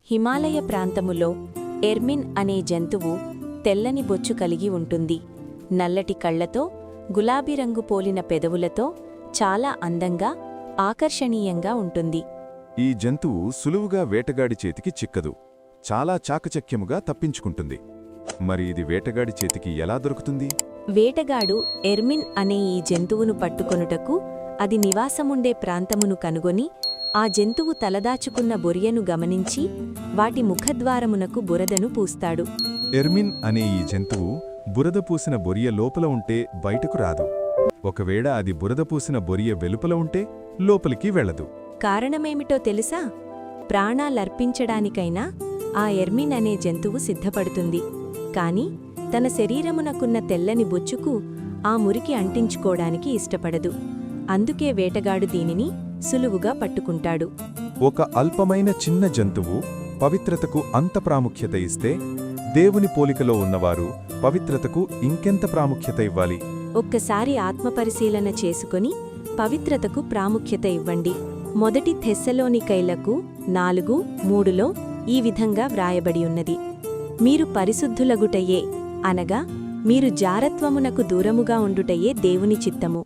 హిమాలయ ప్రాంతములో ఎర్మిన్ అనే జంతువు తెల్లని బొచ్చు కలిగి ఉంటుంది. నల్లటి కళ్లతో, గులాబీ రంగు పోలిన పెదవులతో చాలా అందంగా, ఆకర్షణీయంగా ఉంటుంది. ఈ జంతువు సులువుగా వేటగాడి చేతికి చిక్కదు. చాలా చాకచక్యముగా తప్పించుకుంటుంది. మరి ఇది వేటగాడి చేతికి ఎలా దొరుకుతుంది? వేటగాడు ఎర్మిన్ అనే ఈ జంతువును పట్టుకొనుటకు అది నివాసముండే ప్రాంతమును కనుగొని ఆ జంతువు తలదాచుకున్న బొరియను గమనించి వాటి ముఖద్వారమునకు బురదను పూస్తాడు. ఎర్మిన్ అనే ఈ జంతువు బురద పూసిన బొరియ లోపల ఉంటే బయటకు రాదు. ఒకవేళ అది బురద పూసిన బొరియ వెలుపల ఉంటే లోపలికి వెళ్ళదు. కారణమేమిటో తెలుసా? ప్రాణాలర్పించడానికైనా ఆ ఎర్మిన్ అనే జంతువు సిద్ధపడుతుంది. కాని తన శరీరమునకున్న తెల్లని బొచ్చుకు ఆ మురికి అంటించుకోడానికి ఇష్టపడదు. అందుకే వేటగాడు దీనిని సులువుగా పట్టుకుంటాడు. ఒక అల్పమైన చిన్న జంతువు పవిత్రతకు అంత ప్రాముఖ్యత ఇస్తే, దేవుని పోలికలో ఉన్నవారు పవిత్రతకు ఇంకెంత ప్రాముఖ్యత ఇవ్వాలి? ఒక్కసారి ఆత్మపరిశీలన చేసుకొని పవిత్రతకు ప్రాముఖ్యత ఇవ్వండి. మొదటి థెస్సలోనికైలకు 4:3లో ఈ విధంగా వ్రాయబడి ఉన్నది: మీరు పరిశుద్ధులగుటయే, అనగా మీరు జారత్వమునకు దూరముగా ఉండుటయే దేవుని చిత్తము.